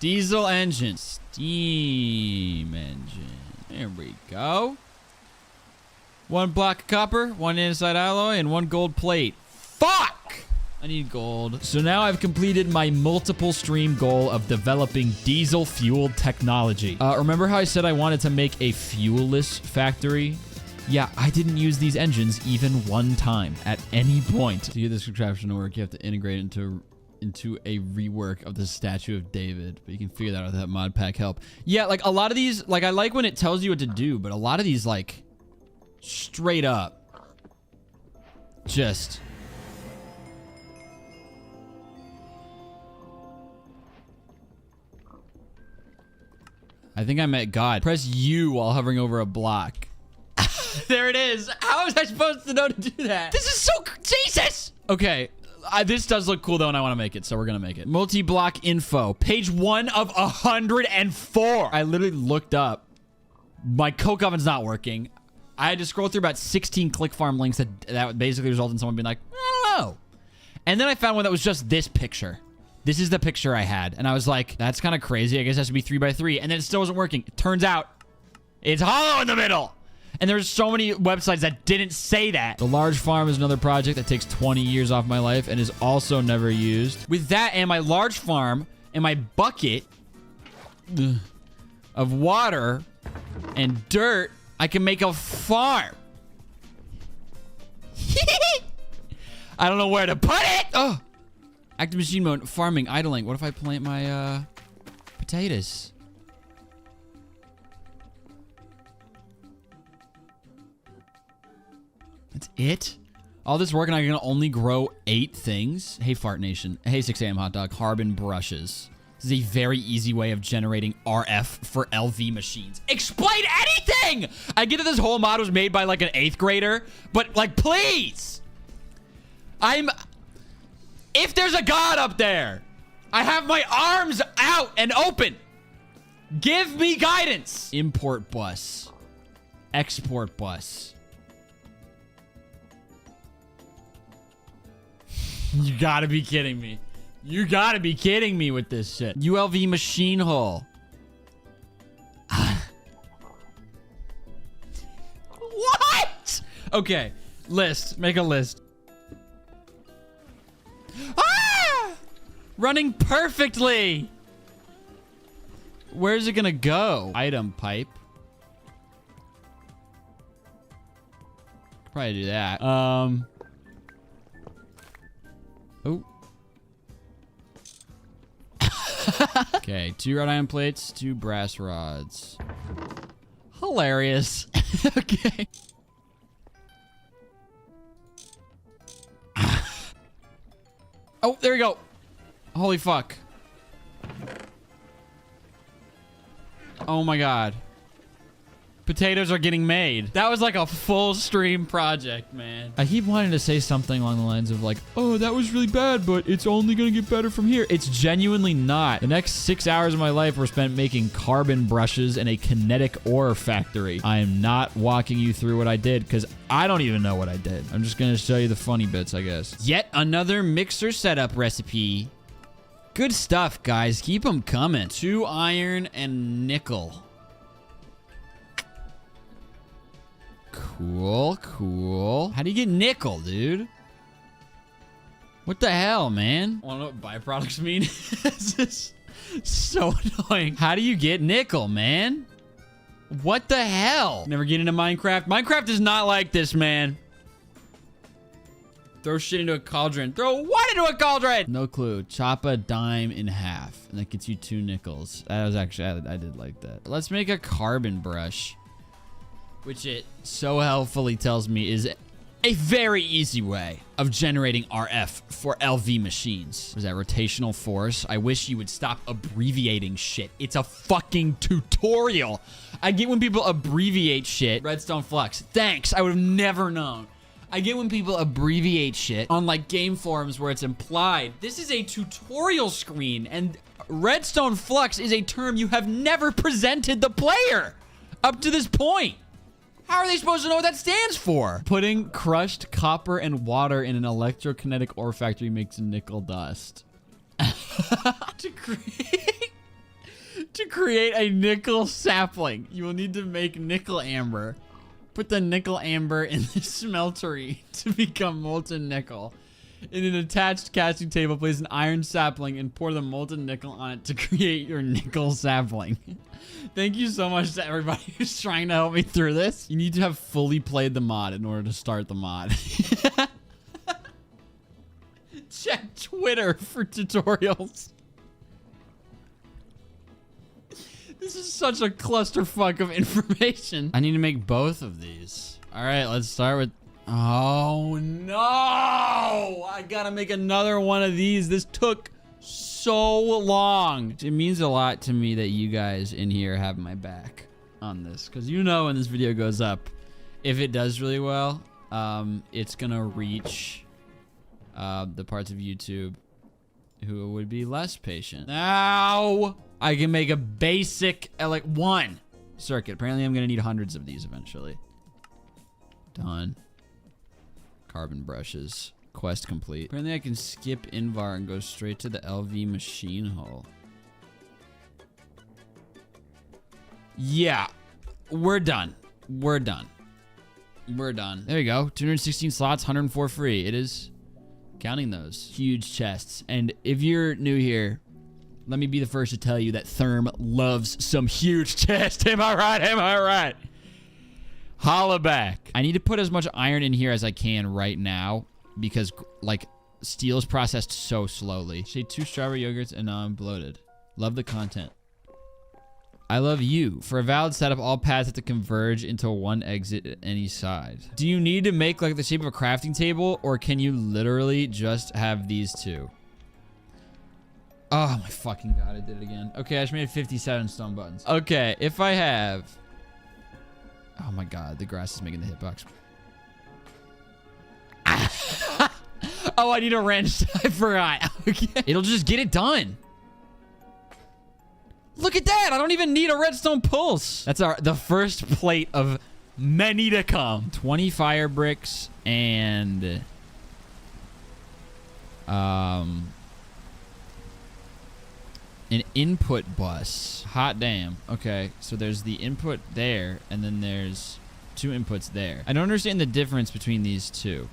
Diesel engine. Steam engine. There we go. 1 block of copper, 1 andesite alloy, and 1 gold plate. Fuck! I need gold. So now I've completed my multiple stream goal of developing diesel fueled technology. Remember how I said I wanted to make a fuelless factory? Yeah, I didn't use these engines even one time at any point. To get this contraption to work, you have to integrate it into a rework of the Statue of David. But you can figure that out with that mod pack help. Yeah, like a lot of these, like I like when it tells you what to do, but a lot of these like straight up just I think I met God. Press U while hovering over a block. There it is. How was I supposed to know to do that? This is so Jesus. Okay, this does look cool though, and I want to make it, so we're gonna make it. Multi-block info, page 1 of 104. I literally looked up. My coke oven's not working. I had to scroll through about 16 click farm links that basically result in someone being like, I don't know. And then I found one that was just this picture. This is the picture I had. And I was like, that's kind of crazy. I guess it has to be 3x3. And then it still wasn't working. It turns out it's hollow in the middle. And there's so many websites that didn't say that. The large farm is another project that takes 20 years off my life and is also never used. With that and my large farm and my bucket of water and dirt, I can make a farm. I don't know where to put it. Oh, active machine mode, farming, idling. What if I plant my potatoes? That's it? All this work and I can only grow 8 things? Hey, Fart Nation. Hey, 6 a.m. hot dog. Carbon brushes. This is a very easy way of generating RF for LV machines. Explain anything! I get that this whole mod was made by like an 8th grader, but like, please! If there's a God up there, I have my arms out and open. Give me guidance. Import bus. Export bus. You gotta be kidding me. You gotta be kidding me with this shit. ULV machine hull. What? Okay. List. Make a list. Ah! Running perfectly. Where's it gonna go? Item pipe. Probably do that. Oh. Okay, 2 wrought iron plates, 2 brass rods. Hilarious. Okay. Oh, there we go. Holy fuck. Oh my god. Potatoes are getting made. That was like a full stream project, man. I keep wanting to say something along the lines of like, oh, that was really bad, but it's only gonna get better from here. It's genuinely not. The next 6 hours of my life were spent making carbon brushes in a kinetic ore factory. I am not walking you through what I did because I don't even know what I did. I'm just gonna show you the funny bits, I guess. Yet another mixer setup recipe. Good stuff, guys. Keep them coming. 2 iron and nickel. Cool, cool. How do you get nickel, dude? What the hell, man? I don't know what byproducts mean. This is so annoying. How do you get nickel, man? What the hell? Never get into Minecraft. Minecraft is not like this, man. Throw shit into a cauldron. Throw what into a cauldron? No clue. Chop a dime in half. And that gets you 2 nickels. That was actually, I did like that. Let's make a carbon brush. Which it so helpfully tells me is a very easy way of generating RF for LV machines. Was that rotational force? I wish you would stop abbreviating shit. It's a fucking tutorial. I get when people abbreviate shit. Redstone flux. Thanks. I would have never known. I get when people abbreviate shit on like game forums where it's implied. This is a tutorial screen, and redstone flux is a term you have never presented the player up to this point. How are they supposed to know what that stands for? Putting crushed copper and water in an electrokinetic ore factory makes nickel dust. To create a nickel sapling, you will need to make nickel amber. Put the nickel amber in the smeltery to become molten nickel. In an attached casting table, place an iron sapling and pour the molten nickel on it to create your nickel sapling. Thank you so much to everybody who's trying to help me through this. You need to have fully played the mod in order to start the mod. Check Twitter for tutorials. This is such a clusterfuck of information. I need to make both of these. All right, let's start with... Oh, no! I gotta make another one of these. This took so long. It means a lot to me that you guys in here have my back on this. Because you know when this video goes up, if it does really well, it's gonna reach the parts of YouTube who would be less patient. Now I can make a basic, like, 1 circuit. Apparently I'm gonna need hundreds of these eventually. Done. Carbon brushes. Quest complete. Apparently I can skip Invar and go straight to the LV machine hull. Yeah. We're done. We're done. We're done. There you go. 216 slots, 104 free. It is counting those. Huge chests. And if you're new here, let me be the first to tell you that Therm loves some huge chests. Am I right? Am I right? Holla back. I need to put as much iron in here as I can right now because, like, steel is processed so slowly. Shade 2 strawberry yogurts and now I'm bloated. Love the content. I love you. For a valid setup, all paths have to converge into 1 exit at any side. Do you need to make, like, the shape of a crafting table, or can you literally just have these 2? Oh my fucking god, I did it again. Okay, I just made 57 stone buttons. Okay, if I have... Oh my god, the grass is making the hitbox. Oh, I need a wrench. I forgot. Okay. It'll just get it done. Look at that. I don't even need a redstone pulse. That's the first plate of many to come. 20 fire bricks and... an input bus. Hot damn. Okay, so there's the input there, and then there's 2 inputs there. I don't understand the difference between these 2,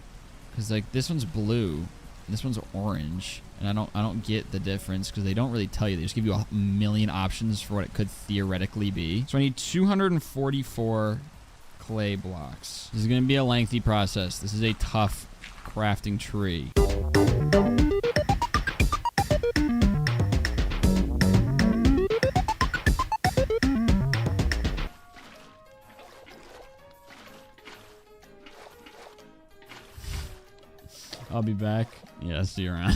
because like this one's blue, and this one's orange, and I don't get the difference because they don't really tell you. They just give you a million options for what it could theoretically be. So I need 244 clay blocks. This is gonna be a lengthy process. This is a tough crafting tree. I'll be back. Yeah, see you around.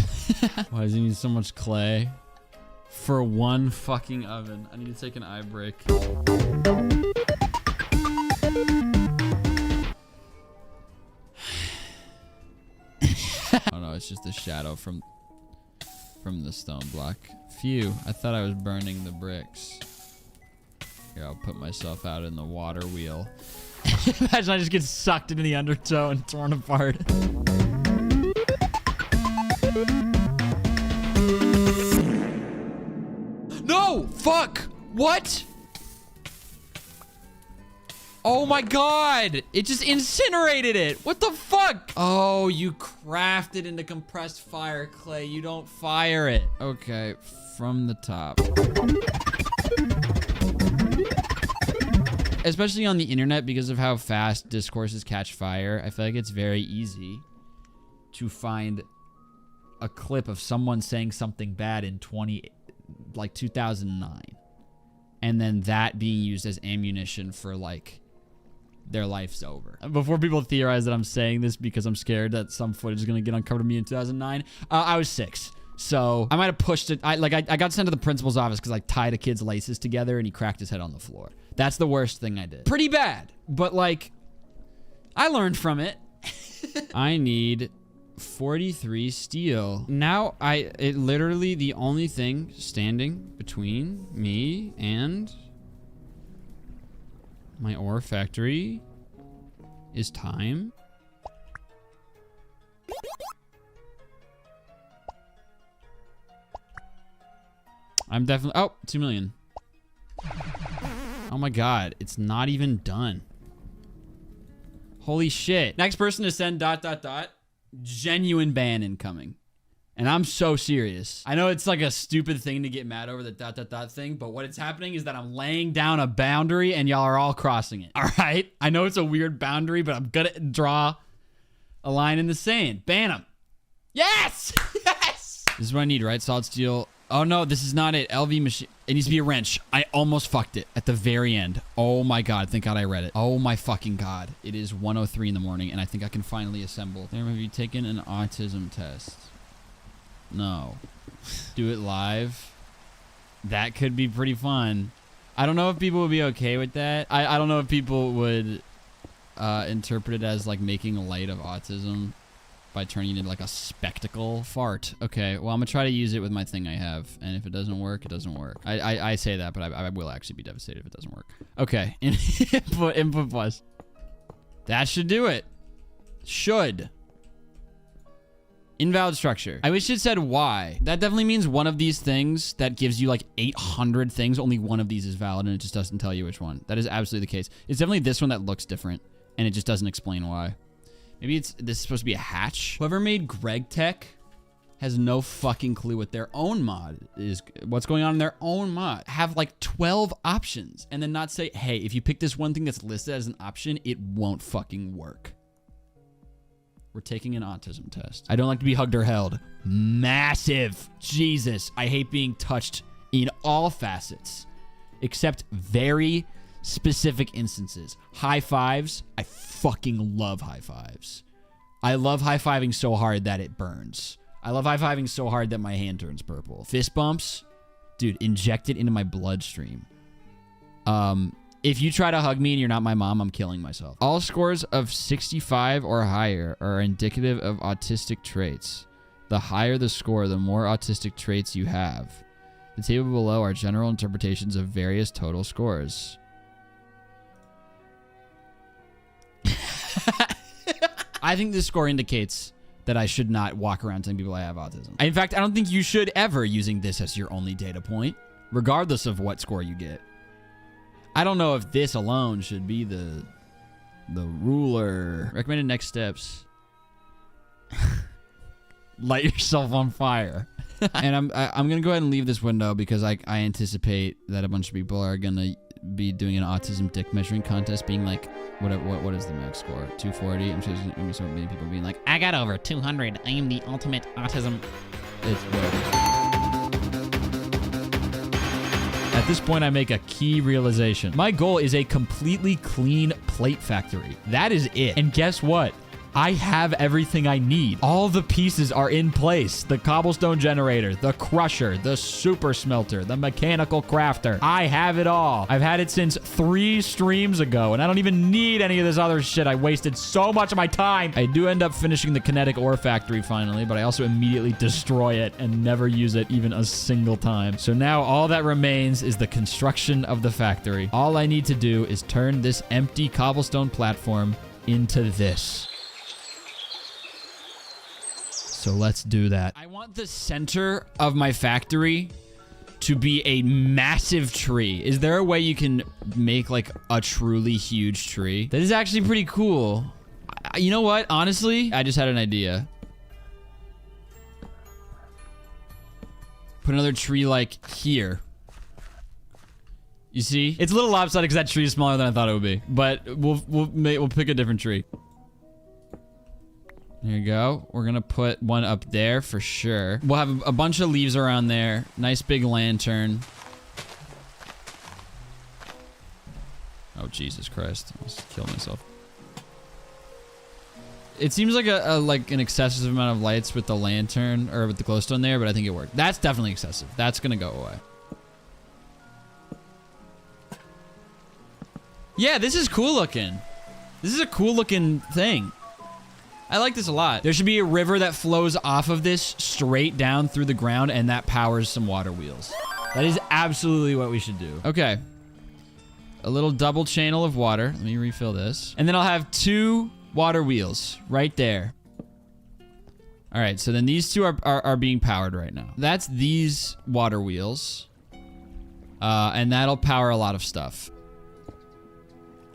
Why does he need so much clay? For one fucking oven. I need to take an eye break. Oh no, it's just the shadow from the stone block. Phew, I thought I was burning the bricks. Here, I'll put myself out in the water wheel. Imagine I just get sucked into the undertow and torn apart. No! Fuck! What? Oh my god! It just incinerated it! What the fuck? Oh, you craft it into compressed fire clay. You don't fire it. Okay, from the top. Especially on the internet, because of how fast discourses catch fire, I feel like it's very easy to find a clip of someone saying something bad in 2009. And then that being used as ammunition for, like, their life's over. Before people theorize that I'm saying this because I'm scared that some footage is going to get uncovered of me in 2009, I was 6. So I might have pushed it. I got sent to the principal's office because I tied a kid's laces together and he cracked his head on the floor. That's the worst thing I did. Pretty bad, but like, I learned from it. I need 43 steel. Now it literally, the only thing standing between me and my ore factory is time. I'm definitely, oh, 2 million. Oh my god, it's not even done. Holy shit. Next person to send ... Genuine ban incoming. And I'm so serious. I know it's like a stupid thing to get mad over the ... thing, but what is happening is that I'm laying down a boundary and y'all are all crossing it. All right? I know it's a weird boundary, but I'm gonna draw a line in the sand. Ban him. Yes! Yes! This is what I need, right? Solid steel. Oh no, this is not it. LV machine. It needs to be a wrench. I almost fucked it at the very end. Oh my god. Thank god I read it. Oh my fucking god. It is 1:03 in the morning and I think I can finally assemble. Therm, have you taken an autism test? No. Do it live. That could be pretty fun. I don't know if people would be okay with that. I don't know if people would interpret it as like making light of autism by turning it into like a spectacle. Fart. Okay, well I'm gonna try to use it with my thing I have, and if it doesn't work, it doesn't work. I say that, but I will actually be devastated if it doesn't work. Okay, input plus. That should do it. Should. Invalid structure. I wish it said why. That definitely means one of these things that gives you like 800 things, only one of these is valid and it just doesn't tell you which one. That is absolutely the case. It's definitely this one that looks different and it just doesn't explain why. Maybe this is supposed to be a hatch. Whoever made Greg Tech has no fucking clue what their own mod is, what's going on in their own mod. Have like 12 options and then not say, hey, if you pick this one thing that's listed as an option, it won't fucking work. We're taking an autism test. I don't like to be hugged or held. Massive. Jesus. I hate being touched in all facets, except very specific instances. High fives. I fucking love high fives. I love high-fiving so hard that it burns. I love high-fiving so hard that my hand turns purple. Fist bumps. Dude, inject it into my bloodstream. If you try to hug me and you're not my mom, I'm killing myself. All scores of 65 or higher are indicative of autistic traits. The higher the score, the more autistic traits you have. The table below are general interpretations of various total scores. I think this score indicates that I should not walk around telling people I have autism. In fact, I don't think you should ever using this as your only data point, regardless of what score you get. I don't know if this alone should be the ruler. Recommended next steps. Light yourself on fire. And I'm gonna go ahead and leave this window because I anticipate that a bunch of people are gonna be doing an autism dick measuring contest, being like, what is the max score? 240. I'm sure there's gonna be so many people being like, I got over 200. I am the ultimate autism. It's whatever. At this point, I make a key realization. My goal is a completely clean plate factory. That is it. And guess what? I have everything I need. All the pieces are in place. The cobblestone generator, the crusher, the super smelter, the mechanical crafter. I have it all. I've had it since 3 streams ago, and I don't even need any of this other shit. I wasted so much of my time. I do end up finishing the kinetic ore factory finally, but I also immediately destroy it and never use it even a single time. So now all that remains is the construction of the factory. All I need to do is turn this empty cobblestone platform into this. So let's do that. I want the center of my factory to be a massive tree. Is there a way you can make like a truly huge tree? That is actually pretty cool. You know what? Honestly, I just had an idea. Put another tree like here. You see? It's a little lopsided because that tree is smaller than I thought it would be. But we'll pick a different tree. There you go. We're gonna put one up there for sure. We'll have a bunch of leaves around there. Nice big lantern. Oh, Jesus Christ. I almost killed myself. It seems like like an excessive amount of lights with the lantern or with the glowstone there, but I think it worked. That's definitely excessive. That's gonna go away. Yeah, this is cool looking. This is a cool looking thing. I like this a lot. There should be a river that flows off of this straight down through the ground, and that powers some water wheels. That is absolutely what we should do. Okay. A little double channel of water. Let me refill this. And then I'll have 2 water wheels right there. All right, so then these 2 are being powered right now. That's these water wheels. And that'll power a lot of stuff.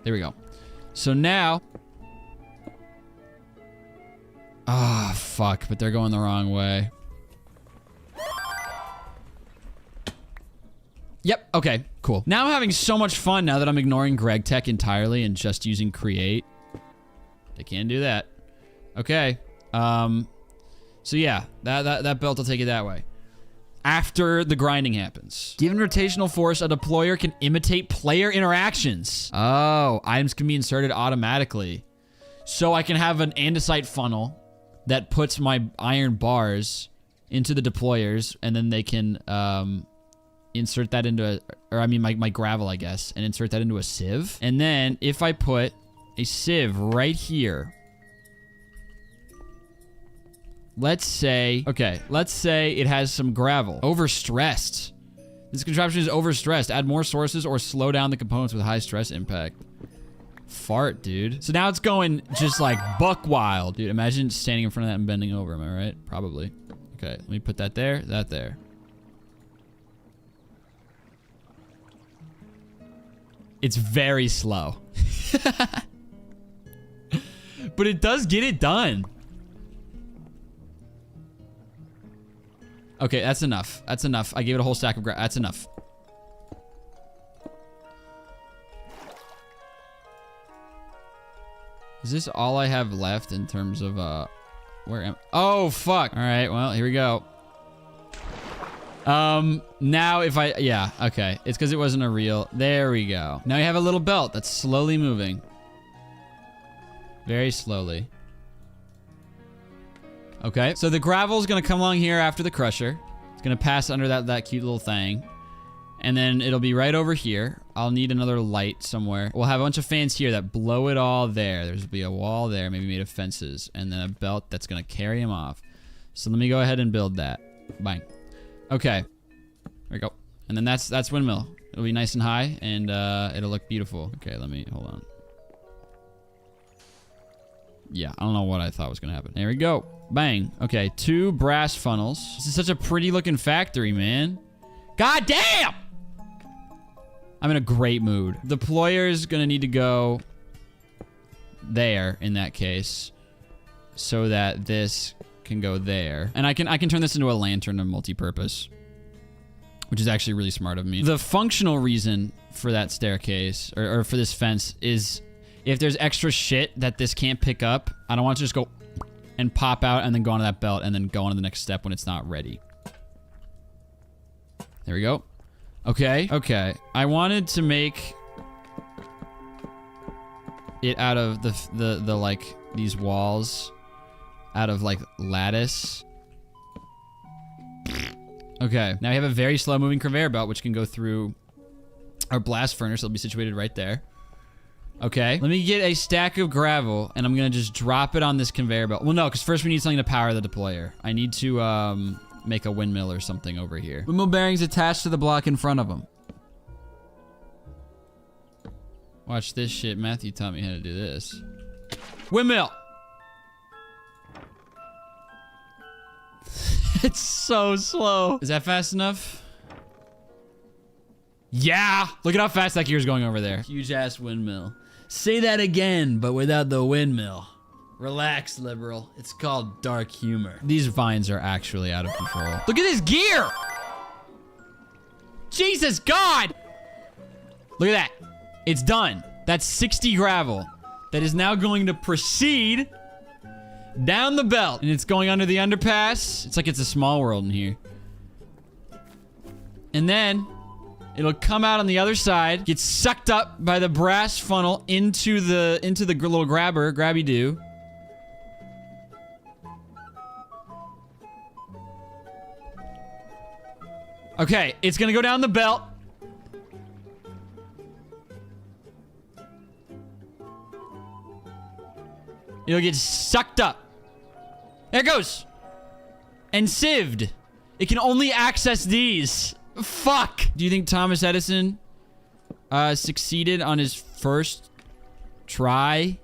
There we go. So now... Ah, fuck, but they're going the wrong way. Yep, okay, cool. Now I'm having so much fun now that I'm ignoring Greg Tech entirely and just using Create. They can do that. Okay. So yeah, that belt will take it that way. After the grinding happens. Given rotational force, a deployer can imitate player interactions. Oh, items can be inserted automatically. So I can have an andesite funnel that puts my iron bars into the deployers, and then they can insert that into my gravel, I guess, and insert that into a sieve. And then if I put a sieve right here, let's say it has some gravel. Overstressed. This contraption is overstressed. Add more sources or slow down the components with high stress impact. Fart, dude. So now it's going just like buck wild. Dude, imagine standing in front of that and bending over, am I right? Probably. Okay, let me put that there, that there. It's very slow. But it does get it done. Okay, that's enough. That's enough. I gave it a whole stack of grass. That's enough. Is this all I have left in terms of, where am... Oh, fuck. All right, well, here we go. Now if I... Yeah, okay. It's because it wasn't a real... There we go. Now you have a little belt that's slowly moving. Very slowly. Okay, so the gravel's gonna come along here after the crusher. It's gonna pass under that cute little thing. And then it'll be right over here. I'll need another light somewhere. We'll have a bunch of fans here that blow it all there. There's be a wall there, maybe made of fences. And then a belt that's gonna carry them off. So let me go ahead and build that. Bang. Okay. There we go. And then that's windmill. It'll be nice and high, and it'll look beautiful. Okay, let me, hold on. Yeah, I don't know what I thought was gonna happen. There we go. Bang. Okay, 2 brass funnels. This is such a pretty looking factory, man. God damn! I'm in a great mood. The deployer's gonna need to go there in that case, so that this can go there. And I can turn this into a lantern of multi-purpose, which is actually really smart of me. The functional reason for that staircase, or for this fence, is if there's extra shit that this can't pick up, I don't want to just go and pop out and then go onto that belt and then go on to the next step when it's not ready. There we go. Okay, okay. I wanted to make it out of the these walls out of, like, lattice. Okay, now we have a very slow-moving conveyor belt, which can go through our blast furnace. It'll be situated right there. Okay, let me get a stack of gravel, and I'm gonna just drop it on this conveyor belt. Well, no, because first we need something to power the deployer. I need to, make a windmill or something over here. Windmill bearings attached to the block in front of them. Watch this shit. Matthew taught me how to do this. Windmill! It's so slow. Is that fast enough? Yeah! Look at how fast that gear's going over there. Huge ass windmill. Say that again, but without the windmill. Relax, liberal. It's called dark humor. These vines are actually out of control. Look at this gear! Jesus God! Look at that. It's done. That's 60 gravel. That is now going to proceed down the belt. And it's going under the underpass. It's like it's a small world in here. And then it'll come out on the other side, get sucked up by the brass funnel into the little grabby-doo. Okay, it's gonna go down the belt. It'll get sucked up. There it goes. And sieved. It can only access these. Fuck. Do you think Thomas Edison succeeded on his first try?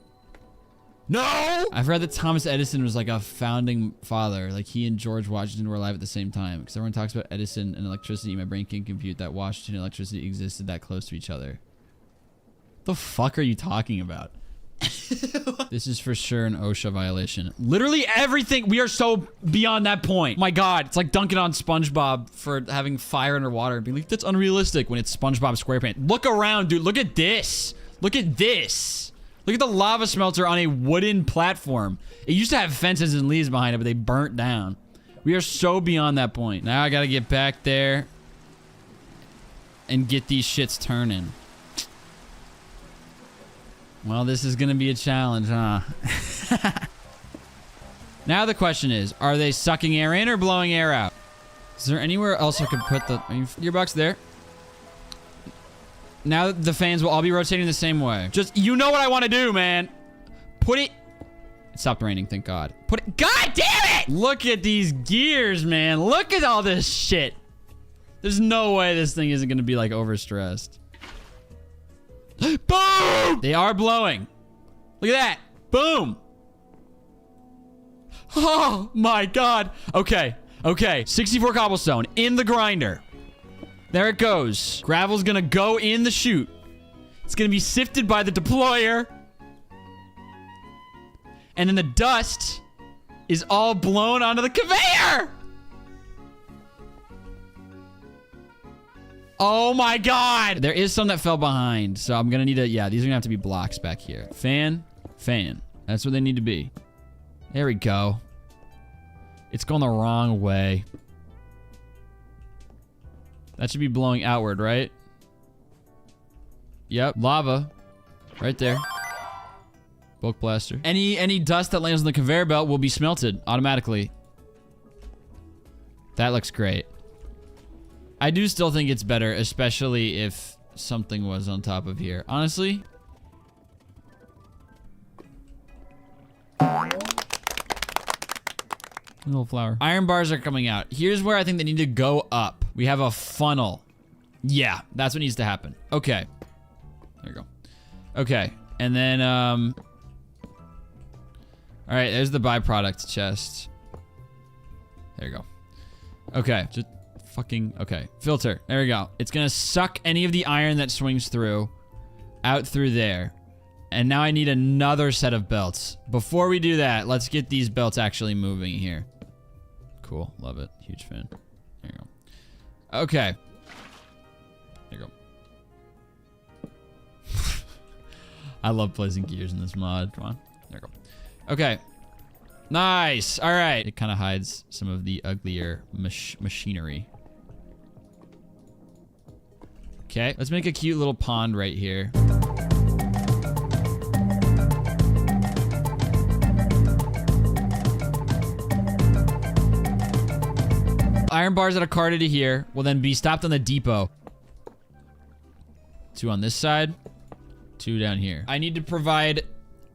No! I've read that Thomas Edison was like a founding father. Like he and George Washington were alive at the same time. Because everyone talks about Edison and electricity. My brain can't compute that Washington and electricity existed that close to each other. The fuck are you talking about? This is for sure an OSHA violation. Literally everything. We are so beyond that point. My God, it's like dunking on SpongeBob for having fire underwater and being like, that's unrealistic when it's SpongeBob SquarePants. Look around, dude. Look at this. Look at this. Look at the lava smelter on a wooden platform. It used to have fences and leaves behind it, but they burnt down. We are so beyond that point. Now I gotta get back there and get these shits turning. Well, this is gonna be a challenge, huh? Now the question is, are they sucking air in or blowing air out? Is there anywhere else I could put the gearbox there? Now the fans will all be rotating the same way. Just, you know what I want to do, man. Put it... It stopped raining, thank God. Put it... God damn it! Look at these gears, man. Look at all this shit. There's no way this thing isn't gonna be, like, overstressed. Boom! They are blowing. Look at that. Boom. Oh my God. Okay. Okay. 64 cobblestone in the grinder. There it goes. Gravel's gonna go in the chute. It's gonna be sifted by the deployer. And then the dust is all blown onto the conveyor. Oh my God. There is some that fell behind. So I'm gonna need to, yeah, these are gonna have to be blocks back here. Fan, fan. That's what they need to be. There we go. It's going the wrong way. That should be blowing outward, right? Yep, lava. Right there. Bulk blaster. Any dust that lands on the conveyor belt will be smelted automatically. That looks great. I do still think it's better, especially if something was on top of here. Honestly. Little flower. Iron bars are coming out. Here's where I think they need to go up. We have a funnel. Yeah, that's what needs to happen. Okay. There we go. Okay. And then, all right, there's the byproduct chest. There you go. Okay. Just fucking, okay. Filter. There we go. It's gonna suck any of the iron that swings through out through there. And now I need another set of belts. Before we do that, let's get these belts actually moving here. Cool. Love it. Huge fan. There you go. Okay. There you go. I love placing gears in this mod. Come on. There you go. Okay. Nice. All right. It kind of hides some of the uglier machinery. Okay. Let's make a cute little pond right here. iron bars that are carted to here will then be stopped on the depot. 2 on this side. 2 down here. I need to provide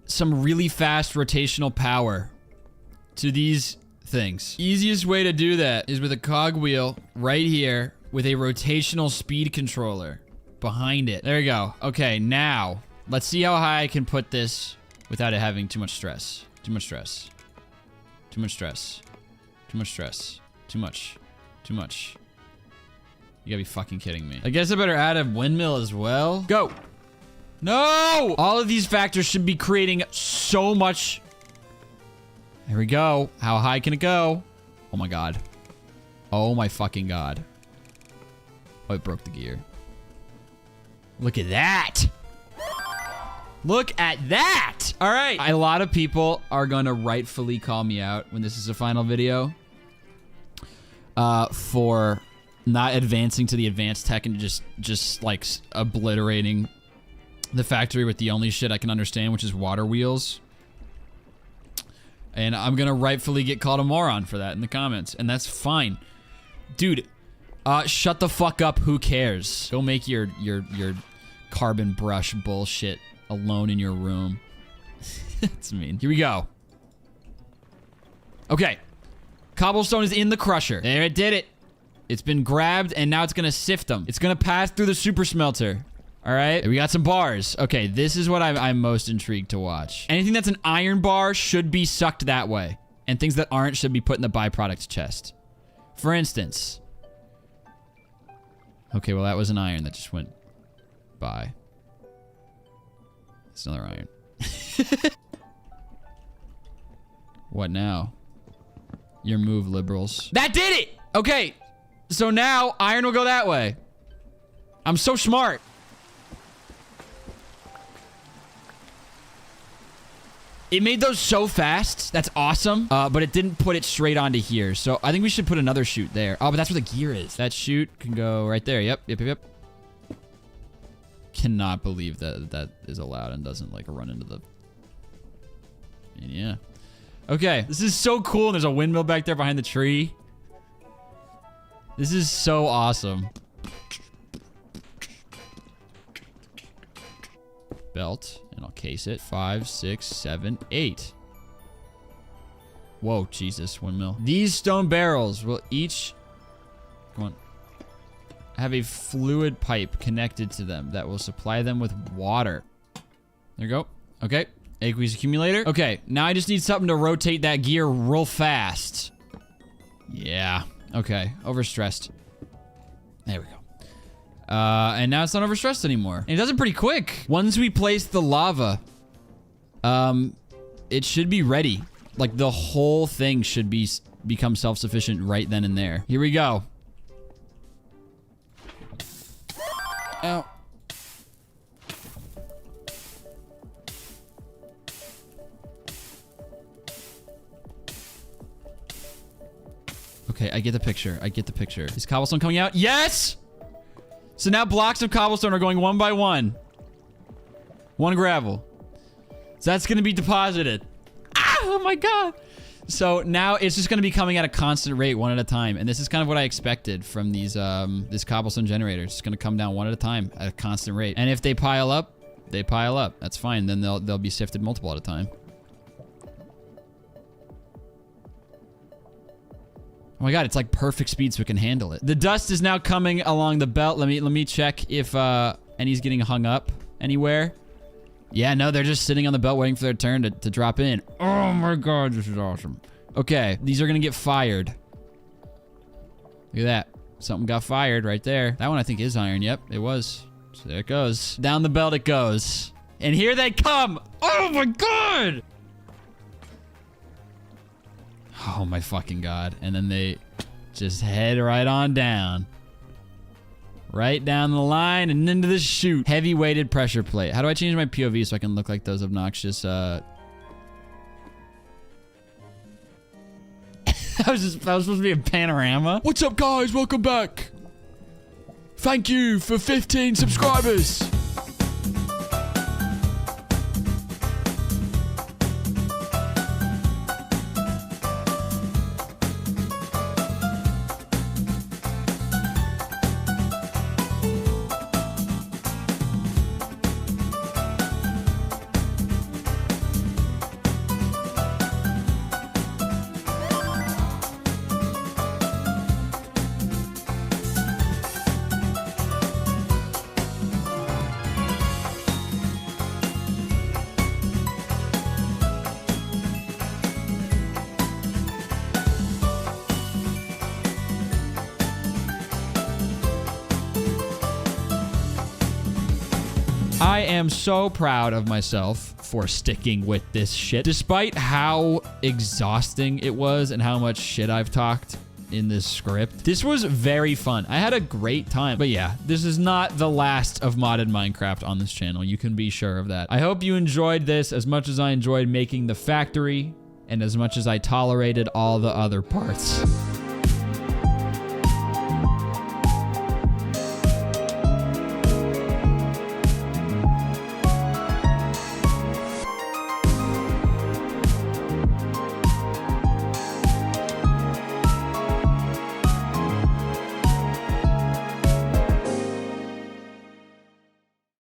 some really fast rotational power to these things. Easiest way to do that is with a cogwheel right here with a rotational speed controller behind it. There you go. Okay, now let's see how high I can put this without it having too much stress. Too much stress. Too much stress. Too much stress. Too much. Too much. You gotta be fucking kidding me. I guess I better add a windmill as well. Go. No! All of these factors should be creating so much. Here we go. How high can it go? Oh my god. Oh my fucking god. Oh, it broke the gear. Look at that. Look at that. All right. A lot of people are going to rightfully call me out when this is a final video for not advancing to the advanced tech and just like obliterating the factory with the only shit I can understand, which is water wheels. And I'm gonna rightfully get called a moron for that in the comments, and that's fine. Dude, shut the fuck up, who cares? Go make your carbon brush bullshit alone in your room. That's mean. Here we go. Okay. Cobblestone is in the crusher. There, it did it. It's been grabbed, and now it's gonna sift them. It's gonna pass through the super smelter. All right, we got some bars. Okay, this is what I'm most intrigued to watch. Anything that's an iron bar should be sucked that way, and things that aren't should be put in the byproduct chest. For instance. Okay, well, that was an iron that just went by. It's another iron. What now? Your move, liberals. That did it! Okay, so now iron will go that way. I'm so smart. It made those so fast. That's awesome. But it didn't put it straight onto here. So I think we should put another chute there. Oh, but that's where the gear is. That chute can go right there. Yep. Cannot believe that is allowed and doesn't like run into the... Yeah. Okay. This is so cool. And there's a windmill back there behind the tree. This is so awesome. Belt. And I'll case it. 5, 6, 7, 8. Whoa, Jesus, windmill. These stone barrels will each, come on, have a fluid pipe connected to them that will supply them with water. There you go. Okay, aqueous accumulator. Okay, now I just need something to rotate that gear real fast. Yeah, okay, overstressed. There we go. And now it's not overstressed anymore. And it does it pretty quick. Once we place the lava, it should be ready. Like the whole thing should become self-sufficient right then and there. Here we go. Ow. Okay, I get the picture. I get the picture. Is cobblestone coming out? Yes! So now blocks of cobblestone are going one by one. One gravel. So that's going to be deposited. Ah, oh my god. So now it's just going to be coming at a constant rate, one at a time. And this is kind of what I expected from these this cobblestone generator. It's just going to come down one at a time at a constant rate. And if they pile up, they pile up. That's fine. Then they'll be sifted multiple at a time. Oh my god, it's like perfect speed so it can handle it. The dust is now coming along the belt. Let me check if any's getting hung up anywhere. Yeah, no, they're just sitting on the belt waiting for their turn to drop in. Oh my god, this is awesome. Okay, these are gonna get fired. Look at that. Something got fired right there. That one I think is iron. Yep, it was. So there it goes. Down the belt it goes. And here they come. Oh my god! Oh my fucking god. And then they just head right on down. Right down the line and into the chute. Heavy weighted pressure plate. How do I change my POV so I can look like those obnoxious that was supposed to be a panorama. What's up guys? Welcome back. Thank you for 15 subscribers. am so proud of myself for sticking with this shit, despite how exhausting it was and how much shit I've talked in this script. This was very fun. I had a great time. But yeah, this is not the last of modded Minecraft on this channel. You can be sure of that. I hope you enjoyed this as much as I enjoyed making the factory and as much as I tolerated all the other parts.